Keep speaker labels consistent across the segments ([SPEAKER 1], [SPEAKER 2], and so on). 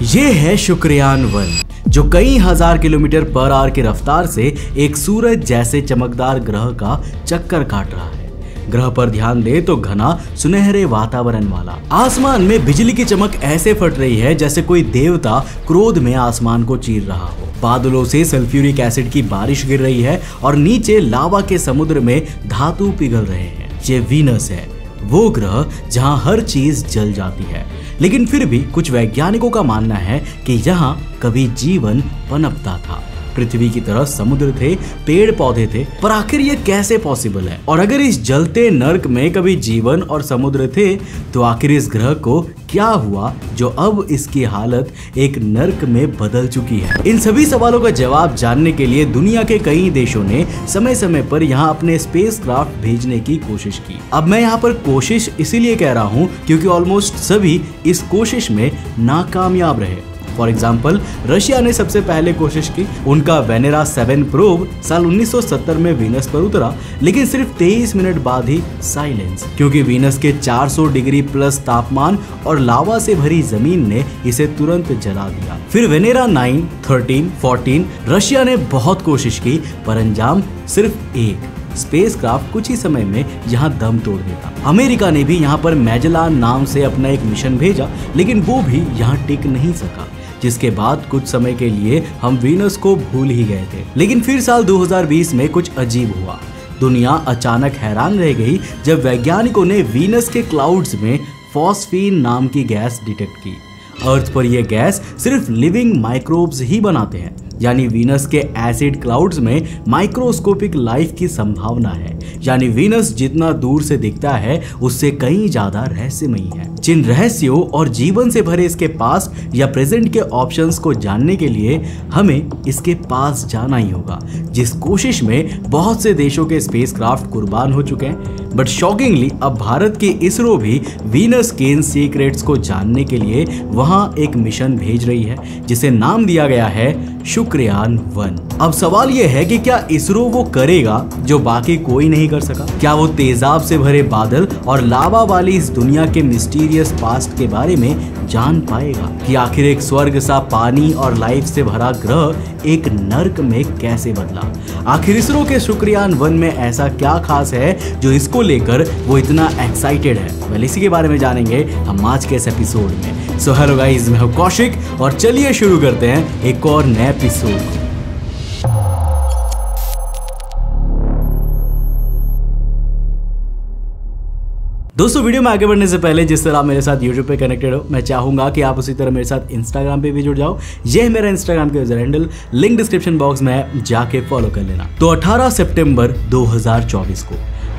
[SPEAKER 1] ये है शुक्रयान 1 जो कई हजार किलोमीटर पर आवर की रफ्तार से एक सूरज जैसे चमकदार ग्रह का चक्कर काट रहा है। ग्रह पर ध्यान दे तो घना सुनहरे वातावरण वाला आसमान में बिजली की चमक ऐसे फट रही है जैसे कोई देवता क्रोध में आसमान को चीर रहा हो। बादलों से सल्फ्यूरिक एसिड की बारिश गिर रही है और नीचे लावा के समुद्र में धातु पिघल रहे हैं। ये वीनस है, वो ग्रह जहां हर चीज जल जाती है, लेकिन फिर भी कुछ वैज्ञानिकों का मानना है कि यहाँ कभी जीवन पनपता था। पृथ्वी की तरह समुद्र थे, पेड़ पौधे थे, पर आखिर ये कैसे पॉसिबल है? और अगर इस जलते नर्क में कभी जीवन और समुद्र थे तो आखिर इस ग्रह को क्या हुआ जो अब इसकी हालत एक नर्क में बदल चुकी है? इन सभी सवालों का जवाब जानने के लिए दुनिया के कई देशों ने समय समय पर यहाँ अपने स्पेसक्राफ्ट भेजने की कोशिश की। अब मैं यहाँ पर कोशिश इसीलिए कह रहा हूँ क्योंकि ऑलमोस्ट सभी इस कोशिश में नाकामयाब रहे। फॉर एग्जाम्पल, रशिया ने सबसे पहले कोशिश की। उनका वेनेरा 7 प्रोब साल 1970 में वीनस पर उतरा, लेकिन सिर्फ 23 मिनट बाद ही साइलेंस, क्योंकि वीनस के 400 डिग्री प्लस तापमान और लावा से भरी जमीन ने इसे तुरंत जला दिया। फिर वेनेरा 9, 13, 14 रशिया ने बहुत कोशिश की, पर अंजाम सिर्फ एक। स्पेसक्राफ्ट कुछ ही समय में यहाँ दम तोड़ देता। अमेरिका ने भी यहाँ पर मैजेलान नाम से अपना एक मिशन भेजा, लेकिन वो भी यहाँ टिक नहीं सका, जिसके बाद कुछ समय के लिए हम वीनस को भूल ही गए थे। लेकिन फिर साल 2020 में कुछ अजीब हुआ। दुनिया अचानक हैरान रह गई जब वैज्ञानिकों ने वीनस के क्लाउड्स में फॉस्फीन नाम की गैस डिटेक्ट की। अर्थ पर यह गैस सिर्फ लिविंग माइक्रोब्स ही बनाते हैं, यानी वीनस के एसिड क्लाउड्स में माइक्रोस्कोपिक लाइफ की संभावना है। यानी वीनस जितना दूर से दिखता है उससे कहीं ज्यादा रहस्यमयी है। जिन रहस्यों और जीवन से भरे इसके पास्ट या प्रेजेंट के ऑप्शंस को जानने के लिए हमें इसके पास जाना ही होगा, जिस कोशिश में बहुत से देशों के स्पेसक्राफ्ट कुर्बान हो चुके हैं। बट शॉकिंगली अब भारत के इसरो भी वीनस के इन सीक्रेट्स को जानने के लिए वहां एक मिशन भेज रही है, जिसे नाम दिया गया है शुक्रयान 1। अब सवाल यह है कि क्या इसरो वो करेगा जो बाकी कोई नहीं कर सका? क्या वो तेजाब से भरे बादल और लावा वाली इस दुनिया के मिस्टीरियस पास्ट के बारे में जान पाएगा कि आखिर एक स्वर्ग सा पानी और लाइफ से भरा ग्रह एक नर्क में कैसे बदला? आखिर इसरो के शुक्रयान 1 में ऐसा क्या खास है जो इसको लेकर वो इतना एक्साइटेड है? वेल, इसी के बारे में जानेंगे हम आज के इस एपिसोड में। सो हेलो गाइस, मैं हूं कौशिक और चलिए शुरू करते हैं एक और नए एपिसोड। दोस्तों, वीडियो में आगे बढ़ने से पहले जिस तरह आप मेरे साथ YouTube पे कनेक्टेड हो, मैं चाहूंगा कि आप उसी तरह मेरे साथ Instagram पे भी जुड़ जाओ। ये है मेरा Instagram का user handle, link description box में है, जाके फॉलो कर लेना। तो 18 सितंबर 2024 को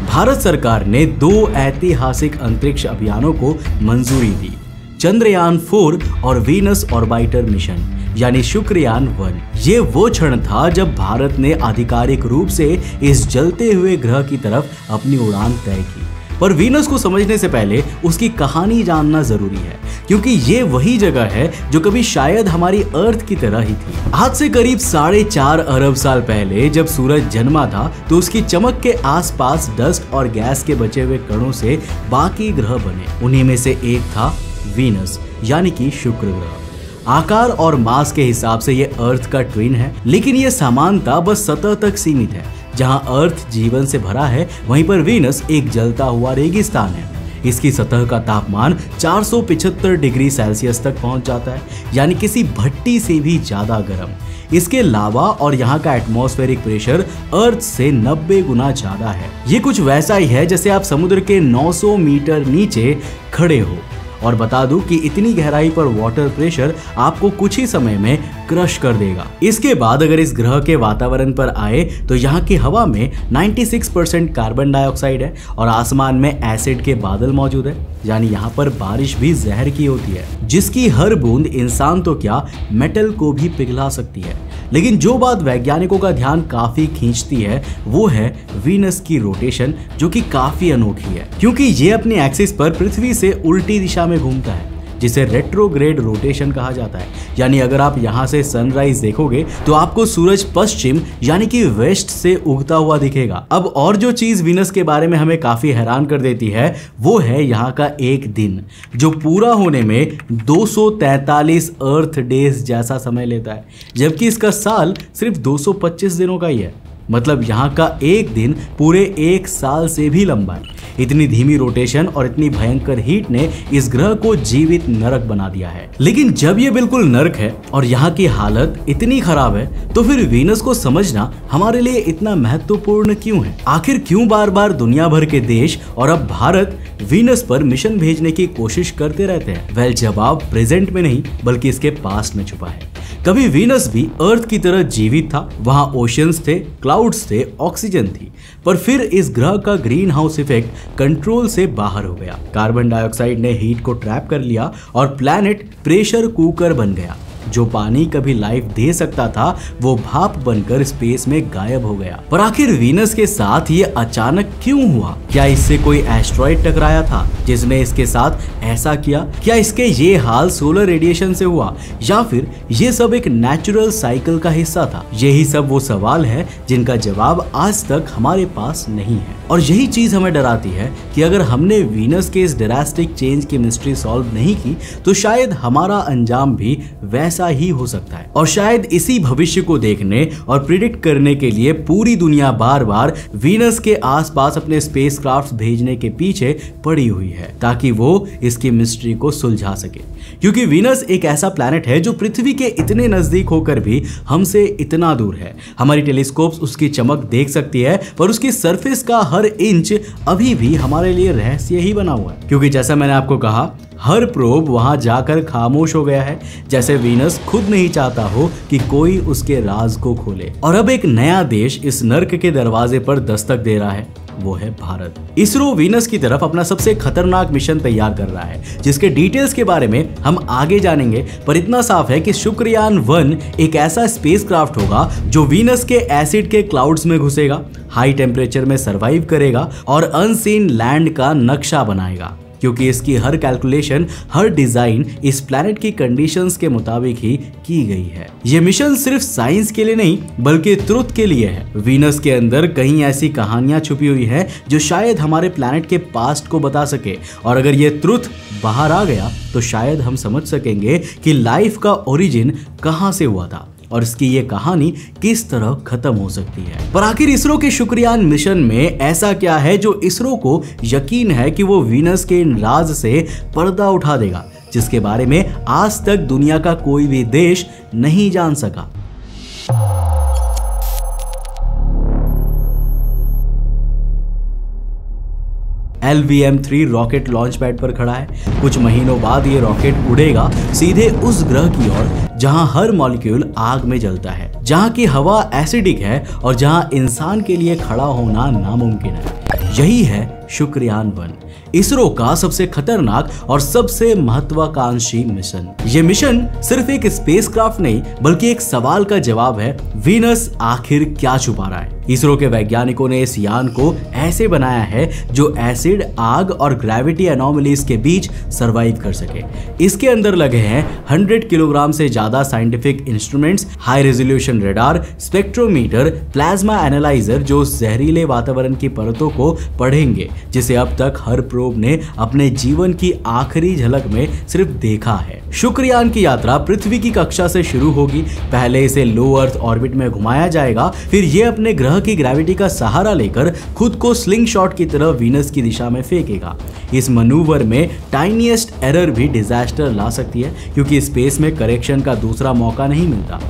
[SPEAKER 1] भारत सरकार ने 2 ऐतिहासिक अंतरिक्ष अभियानों को मंजूरी दी, चंद्रयान 4 और वीनस ऑर्बिटर मिशन यानी शुक्रयान 1। ये वो क्षण था जब भारत ने आधिकारिक रूप से इस जलते हुए ग्रह की तरफ अपनी उड़ान तय की। पर वीनस को समझने से पहले उसकी कहानी जानना जरूरी है, क्योंकि ये वही जगह है जो कभी शायद हमारी अर्थ की तरह ही थी। आज से करीब 4.5 अरब साल पहले जब सूरज जन्मा था तो उसकी चमक के आसपास डस्ट और गैस के बचे हुए कणों से बाकी ग्रह बने। उन्हीं में से एक था वीनस यानी कि शुक्र ग्रह। आकार और मास के हिसाब से ये अर्थ का ट्विन है, लेकिन ये समानता बस सतह तक सीमित है। जहां अर्थ जीवन से भरा है, वहीं पर वीनस एक जलता हुआ रेगिस्तान है। इसकी सतह का तापमान 475 डिग्री सेल्सियस तक पहुंच जाता है, यानी किसी भट्टी से भी ज्यादा गर्म। इसके लावा और यहाँ का एटमॉस्फेरिक प्रेशर अर्थ से 90 गुना ज्यादा है। ये कुछ वैसा ही है जैसे आप समुद्र के 900 मीटर नीचे खड़े हो। और बता दूं कि इतनी गहराई पर वाटर प्रेशर आपको कुछ ही समय में क्रश कर देगा। इसके बाद अगर इस ग्रह के वातावरण पर आए तो यहाँ की हवा में 96% कार्बन डाइऑक्साइड है और आसमान में एसिड के बादल मौजूद है, यानी यहाँ पर बारिश भी जहर की होती है, जिसकी हर बूंद इंसान तो क्या मेटल को भी पिघला सकती है। लेकिन जो बात वैज्ञानिकों का ध्यान काफी खींचती है वो है वीनस की रोटेशन, जो कि काफी अनोखी है, क्योंकि ये अपने एक्सिस पर पृथ्वी से उल्टी दिशा में घूमता है। जिसे रेट्रोग्रेड रोटेशन कहा जाता है। यानी अगर आप यहाँ से सनराइज देखोगे तो आपको सूरज पश्चिम यानी कि वेस्ट से उगता हुआ दिखेगा। अब और जो चीज वीनस के बारे में हमें काफी हैरान कर देती है वो है यहाँ का एक दिन, जो पूरा होने में 243 अर्थ डेज जैसा समय लेता है, जबकि इसका साल सिर्फ 225 दिनों का ही है। मतलब यहाँ का एक दिन पूरे एक साल से भी लंबा है। इतनी धीमी रोटेशन और इतनी भयंकर हीट ने इस ग्रह को जीवित नरक बना दिया है। लेकिन जब ये बिल्कुल नरक है और यहाँ की हालत इतनी खराब है तो फिर वीनस को समझना हमारे लिए इतना महत्वपूर्ण क्यों है? आखिर क्यों बार बार दुनिया भर के देश और अब भारत वीनस पर मिशन भेजने की कोशिश करते रहते हैं? वेल, जवाब प्रेजेंट में नहीं बल्कि इसके पास्ट में छुपा है। कभी वीनस भी अर्थ की तरह जीवित था, वहां ओशियंस थे, क्लाउड्स थे, ऑक्सीजन थी, पर फिर इस ग्रह का ग्रीन हाउस इफेक्ट कंट्रोल से बाहर हो गया। कार्बन डाइऑक्साइड ने हीट को ट्रैप कर लिया और प्लैनेट प्रेशर कुकर बन गया। जो पानी कभी लाइफ दे सकता था वो भाप बनकर स्पेस में गायब हो गया। पर आखिर वीनस के साथ ये अचानक क्यों हुआ? क्या इससे कोई एस्ट्रॉइड टकराया था जिसने इसके साथ ऐसा किया? क्या इसके ये हाल सोलर रेडिएशन से हुआ या फिर ये सब एक नेचुरल साइकिल का हिस्सा था? यही सब वो सवाल है जिनका जवाब आज तक हमारे पास नहीं है। और यही चीज हमें डराती है कि अगर हमने वीनस के इस ड्रास्टिक चेंज की मिस्ट्री सॉल्व नहीं की तो शायद हमारा अंजाम भी वैसा ही हो सकता है। और शायद इसी भविष्य को देखने और प्रिडिक्ट करने के लिए पूरी दुनिया बार बार वीनस के आसपास अपने स्पेसक्राफ्ट भेजने के पीछे पड़ी हुई है ताकि वो इसकी मिस्ट्री को सुलझा सके। क्योंकि वीनस एक ऐसा प्लैनेट है जो पृथ्वी के इतने नजदीक होकर भी हमसे इतना दूर है। हमारी टेलीस्कोप्स उसकी चमक देख सकती है पर उसकी सरफेस का हर इंच अभी भी हमारे लिए रहस्य ही बना हुआ है। क्योंकि जैसा मैंने आपको कहा, हर प्रोब वहां जाकर खामोश हो गया है, जैसे वीनस खुद नहीं चाहता हो कि कोई उसके राज को खोले। और अब एक नया देश इस नर्क के दरवाजे पर दस्तक दे रहा है, वो है भारत। इसरो वीनस की तरफ अपना सबसे खतरनाक मिशन तैयार कर रहा है, जिसके डिटेल्स के बारे में हम आगे जानेंगे। पर इतना साफ है कि शुक्रयान 1 एक ऐसा स्पेसक्राफ्ट होगा जो वीनस के एसिड के क्लाउड्स में घुसेगा, हाई टेम्परेचर में सरवाइव करेगा और अनसीन लैंड का नक्शा बनाएगा। क्योंकि इसकी हर कैलकुलेशन, हर डिजाइन इस प्लैनेट की कंडीशंस के मुताबिक ही की गई है। ये मिशन सिर्फ साइंस के लिए नहीं बल्कि ट्रुथ के लिए है। वीनस के अंदर कहीं ऐसी कहानियां छुपी हुई हैं जो शायद हमारे प्लैनेट के पास्ट को बता सके। और अगर ये ट्रुथ बाहर आ गया तो शायद हम समझ सकेंगे कि लाइफ का ओरिजिन कहां से हुआ था और इसकी ये कहानी किस तरह खत्म हो सकती है। पर आखिर इसरो के शुक्रयान मिशन में ऐसा क्या है जो इसरो को यकीन है कि वो वीनस के इन राज से पर्दा उठा देगा, जिसके बारे में आज तक दुनिया का कोई भी देश नहीं जान सका। LVM-3 रॉकेट लॉन्च पैड पर खड़ा है। कुछ महीनों बाद ये रॉकेट उड़ेगा सीधे उस ग्रह की ओर जहां हर मॉलिक्यूल आग में जलता है, जहां की हवा एसिडिक है और जहां इंसान के लिए खड़ा होना नामुमकिन है। यही है शुक्रयान 1, इसरो का सबसे खतरनाक और सबसे महत्वाकांक्षी मिशन। ये मिशन सिर्फ एक स्पेसक्राफ्ट नहीं बल्कि एक सवाल का जवाब है, वीनस आखिर क्या छुपा रहा है। इसरो के वैज्ञानिकों ने इस यान को ऐसे बनाया है जो एसिड, आग और ग्रेविटी एनोमलीज के बीच सरवाइव कर सके। इसके अंदर लगे हैं 100 किलोग्राम से ज्यादा scientific instruments, high resolution radar, spectrometer, plasma analyser जो जहरीले वातावरण की परतों को पढ़ेंगे, जिसे अब तक हर प्रोब ने अपने जीवन की आखिरी झलक में सिर्फ देखा है। शुक्रयान की यात्रा पृथ्वी की कक्षा से शुरू होगी। पहले इसे लो अर्थ ऑर्बिट में घुमाया जाएगा, फिर ये अपने ग्रह की ग्रेविटी का सहारा लेकर खुद को स्लिंग शॉट की तरह वीनस की दिशा में फेंकेगा। इस मनूवर में टाइनीएस्ट एरर भी डिजास्टर ला सकती है, क्योंकि स्पेस में करेक्शन का दूसरा मौका नहीं मिलता।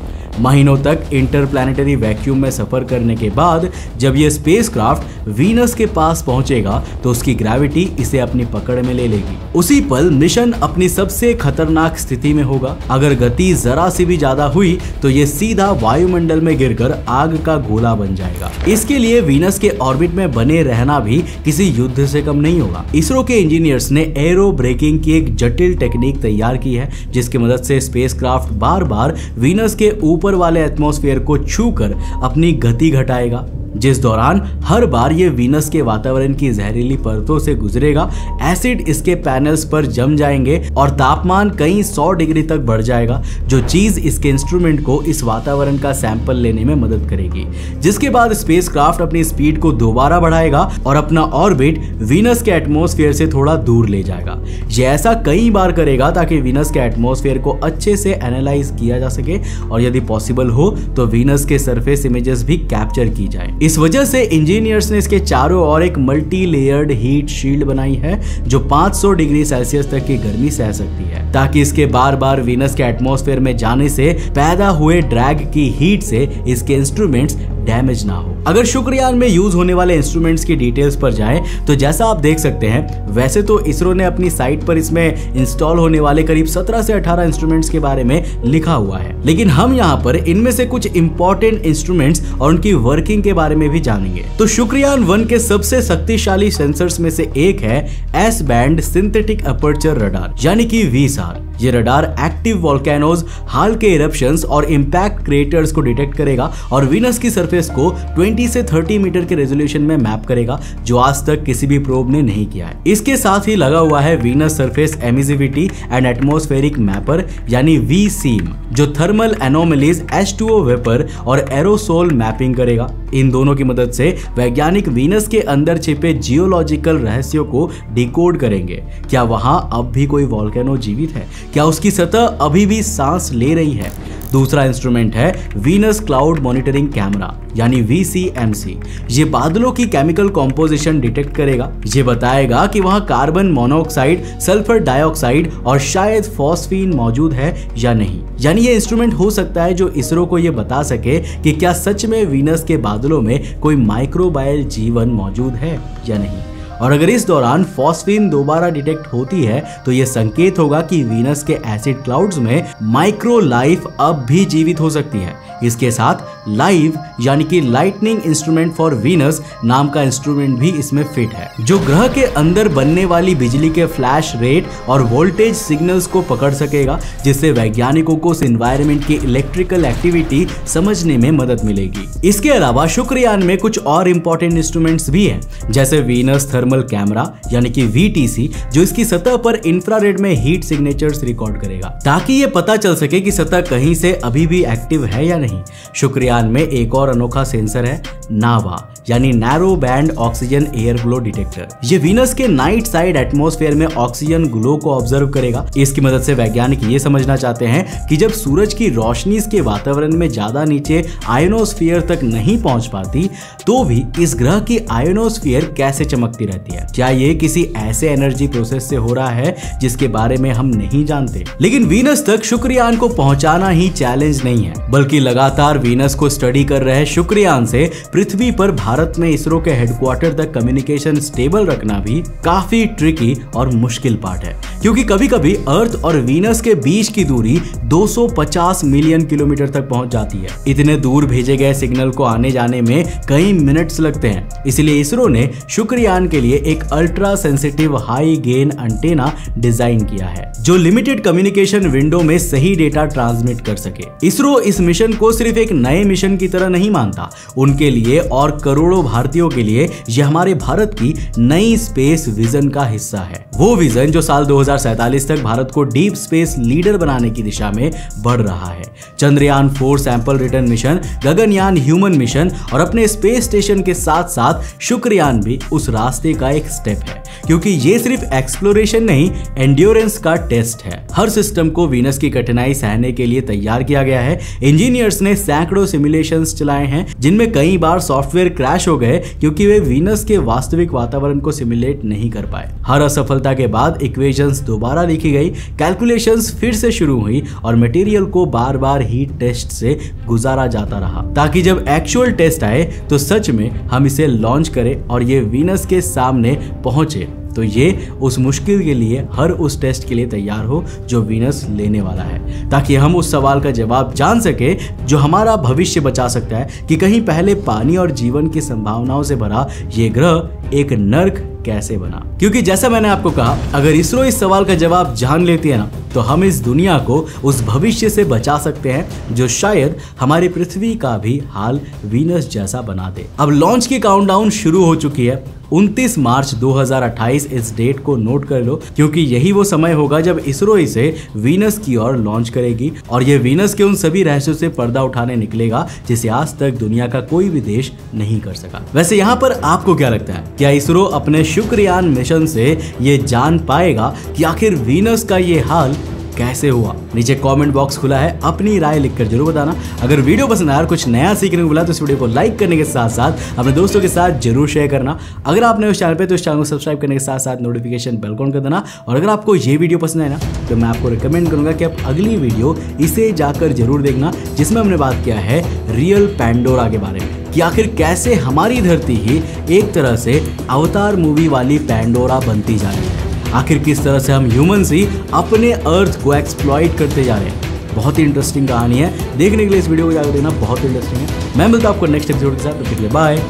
[SPEAKER 1] महीनों तक इंटरप्लैनेटरी वैक्यूम में सफर करने के बाद जब यह स्पेसक्राफ्ट वीनस के पास पहुंचेगा तो उसकी ग्रेविटी इसे अपनी पकड़ में ले लेगी। उसी पल मिशन अपनी सबसे खतरनाक स्थिति में होगा। अगर गति जरा सी भी ज्यादा हुई तो यह सीधा वायुमंडल में गिरकर आग का गोला बन जाएगा। इसके लिए वीनस के ऑर्बिट में बने रहना भी किसी युद्ध से कम नहीं होगा। इसरो के इंजीनियर्स ने एरो ब्रेकिंग की एक जटिल टेक्निक तैयार की है, जिसकी मदद से स्पेसक्राफ्ट बार बार वीनस के ऊपर वाले एटमॉस्फेयर को छूकर अपनी गति घटाएगा। जिस दौरान हर बार ये वीनस के वातावरण की जहरीली परतों से गुजरेगा, एसिड इसके पैनल्स पर जम जाएंगे और तापमान कई 100 डिग्री तक बढ़ जाएगा, जो चीज इसके इंस्ट्रूमेंट को इस वातावरण का सैंपल लेने में मदद करेगी। जिसके बाद स्पेसक्राफ्ट अपनी स्पीड को दोबारा बढ़ाएगा और अपना ऑर्बिट वीनस के एटमॉस्फेयर से थोड़ा दूर ले जाएगा। ये ऐसा कई बार करेगा ताकि वीनस के एटमॉस्फेयर को अच्छे से एनालाइज किया जा सके और यदि पॉसिबल हो तो वीनस के सरफेस इमेजेस भी कैप्चर की जाए। इस वजह से इंजीनियर्स ने इसके चारों ओर एक मल्टी लेयर्ड हीट शील्ड बनाई है जो 500 डिग्री सेल्सियस तक की गर्मी सह सकती है, ताकि इसके बार बार वीनस के एटमॉस्फेयर में जाने से पैदा हुए ड्रैग की हीट से इसके इंस्ट्रूमेंट्स डैमेज ना हो। अगर शुक्रयान में यूज होने वाले इंस्ट्रूमेंट्स की डिटेल्स पर जाएं तो जैसा आप देख सकते हैं, वैसे तो इसरो ने अपनी साइट पर इसमें इंस्टॉल होने वाले करीब 17 से 18 इंस्ट्रूमेंट्स के बारे में लिखा हुआ है, लेकिन हम यहाँ पर इनमें से कुछ इंपॉर्टेंट इंस्ट्रूमेंट्स और उनकी वर्किंग के बारे में भी जानेंगे। तो शुक्रयान 1 के सबसे शक्तिशाली सेंसर्स में से एक है S band synthetic aperture radar यानी कि वीएसआर। ये रडार एक्टिव वोल्केनोज, हाल के इरप्शंस और इंपैक्ट क्रेटर्स को डिटेक्ट करेगा और वीनस की सरफेस को 20 से 30 मीटर के रेजोल्यूशन में मैप करेगा, जो आज तक किसी भी प्रोब ने नहीं किया है। इसके साथ ही लगा हुआ है Venus surface emissivity and atmospheric mapper यानी वीसीम, जो थर्मल एनोमलीज, H2O वेपर और एरोसोल मैपिंग करेगा। इन दोनों की मदद से वैज्ञानिक वीनस के अंदर छिपे जियोलॉजिकल रहस्यों को डिकोड करेंगे। क्या वहां अब भी कोई वोल्केनो जीवित है? क्या उसकी सतह अभी भी सांस ले रही है? दूसरा इंस्ट्रूमेंट है वीनस क्लाउड मॉनिटरिंग कैमरा यानी VCMC। ये बादलों की केमिकल कॉम्पोजिशन डिटेक्ट करेगा। ये बताएगा कि वहां कार्बन मोनोऑक्साइड, सल्फर डाइऑक्साइड और शायद फॉस्फीन मौजूद है या नहीं। यानी ये इंस्ट्रूमेंट हो सकता है जो इसरो को ये बता सके कि क्या सच में वीनस के बादलों में कोई माइक्रोबायल जीवन मौजूद है या नहीं। और अगर इस दौरान फॉस्फीन दोबारा डिटेक्ट होती है तो यह संकेत होगा कि वीनस के एसिड क्लाउड्स में माइक्रो लाइफ अब भी जीवित हो सकती है। इसके साथ लाइव यानी कि लाइटनिंग इंस्ट्रूमेंट फॉर वीनस नाम का इंस्ट्रूमेंट भी इसमें फिट है, जो ग्रह के अंदर बनने वाली बिजली के फ्लैश रेट और वोल्टेज सिग्नल्स को पकड़ सकेगा, जिससे वैज्ञानिकों को उस एनवायरनमेंट की इलेक्ट्रिकल एक्टिविटी समझने में मदद मिलेगी। इसके अलावा शुक्रयान में कुछ और इंपॉर्टेंट इंस्ट्रूमेंट्स भी हैं, जैसे वीनस थर्मल कैमरा यानी कि VTC, जो इसकी सतह पर इंफ्रारेड में हीट सिग्नेचर्स रिकॉर्ड करेगा, ताकि ये पता चल सके कि सतह कहीं से अभी भी एक्टिव है या नहीं। शुक्रयान में एक और अनोखा सेंसर है नावा यानी narrow band oxygen air glow detector. ये वीनस के नाइट साइड एटमॉस्फेयर में ऑक्सीजन ग्लो को ऑब्जर्व करेगा। इसकी मदद से वैज्ञानिक ये समझना चाहते हैं कि जब सूरज की रोशनी इसके वातावरण में ज्यादा नीचे आयोनोस्फीयर तक नहीं पहुंच पाती, तो भी इस ग्रह की आयोनोस्फीयर कैसे चमकती रहती है। क्या ये किसी ऐसे एनर्जी प्रोसेस से हो रहा है जिसके बारे में हम नहीं जानते। लेकिन वीनस तक शुक्रयान को पहुंचाना ही चैलेंज नहीं है, बल्कि लगातार वीनस को स्टडी कर रहे शुक्रयान से पृथ्वी पर भारत में इसरो के हेडक्वार्टर तक कम्युनिकेशन स्टेबल रखना भी काफी ट्रिकी और मुश्किल पार्ट है, क्योंकि कभी कभी अर्थ और वीनस के बीच की दूरी 250 मिलियन किलोमीटर तक पहुंच जाती है। इतने दूर भेजे गए सिग्नल को आने जाने में कई मिनट्स लगते हैं। इसलिए इसरो ने शुक्रयान के लिए एक ultra sensitive high gain antenna design किया है, जो लिमिटेड कम्युनिकेशन विंडो में सही डेटा ट्रांसमिट कर सके। इसरो इस मिशन को सिर्फ एक नए मिशन की तरह नहीं मानता, उनके लिए और करोड़ों भारतीयों के लिए यह हमारे भारत की नई स्पेस विजन का हिस्सा है। वो विजन जो साल 2047 तक भारत को डीप स्पेस लीडर बनाने की दिशा में बढ़ रहा है। Chandrayaan 4 sample return mission, Gaganyaan human mission और अपने स्पेस स्टेशन के साथ साथ शुक्रयान भी उस रास्ते का एक स्टेप है, क्योंकि ये सिर्फ एक्सप्लोरेशन नहीं, एंड्योरेंस का टेस्ट है। हर सिस्टम को वीनस की कठिनाई सहने के लिए तैयार किया गया है। इंजीनियर्स ने सैकड़ों सिमुलेशंस चलाए हैं, जिनमें कई बार सॉफ्टवेयर क्रैश हो गए क्योंकि वे वीनस के वास्तविक वातावरण को सिमुलेट नहीं कर पाए। हर असफलता के बाद इक्वेशंस दोबारा लिखी गई, कैलकुलेशंस फिर से शुरू हुई और मटेरियल को बार बार हीट टेस्ट से गुजारा जाता रहा, ताकि जब एक्चुअल टेस्ट आए तो सच में हम इसे लॉन्च करें और ये वीनस के सामने पहुंचे, तो ये उस मुश्किल के लिए, हर उस टेस्ट के लिए तैयार हो जो वीनस लेने वाला है, ताकि हम उस सवाल का जवाब जान सके जो हमारा भविष्य बचा सकता है कि कहीं पहले पानी और जीवन की संभावनाओं से भरा ये ग्रह एक नर्क कैसे बना। क्योंकि जैसा मैंने आपको कहा, अगर इसरो इस सवाल का जवाब जान लेती है ना, तो हम इस दुनिया को उस भविष्य से बचा सकते हैं जो शायद हमारी पृथ्वी का भी हाल वीनस जैसा बना दे। अब लॉन्च की काउंटडाउन शुरू हो चुकी है। 29 मार्च 2028 इस डेट को नोट कर लो, क्योंकि यही वो समय होगा जब इसरो इसे वीनस की ओर लॉन्च करेगी और ये वीनस के उन सभी रहस्यों से पर्दा उठाने निकलेगा जिसे आज तक दुनिया का कोई भी देश नहीं कर सका। वैसे यहाँ पर आपको क्या लगता है, क्या इसरो अपने शुक्रयान मिशन से ये जान पाएगा कि आखिर वीनस का ये हाल कैसे हुआ? नीचे कमेंट बॉक्स खुला है, अपनी राय लिखकर जरूर बताना। अगर वीडियो पसंद आया और कुछ नया सीखने को मिला तो इस वीडियो को लाइक करने के साथ साथ अपने दोस्तों के साथ जरूर शेयर करना। अगर आपने उस चैनल पे तो इस चैनल को सब्सक्राइब करने के साथ साथ नोटिफिकेशन बेल ऑन कर देना। और अगर आपको ये वीडियो पसंद आए ना तो मैं आपको रिकमेंड करूंगा कि आप अगली वीडियो इसे जाकर जरूर देखना, जिसमें हमने बात किया है रियल पैंडोरा के बारे में, कि आखिर कैसे हमारी धरती ही एक तरह से अवतार मूवी वाली पैंडोरा बनती जा रही है। आखिर किस तरह से हम ह्यूमंस ही अपने अर्थ को एक्सप्लॉइट करते जा रहे हैं। बहुत ही इंटरेस्टिंग कहानी है, देखने के लिए इस वीडियो को जाकर देखना, बहुत इंटरेस्टिंग है। मैं मिलता हूं आपको नेक्स्ट एपिसोड के साथ, बाय।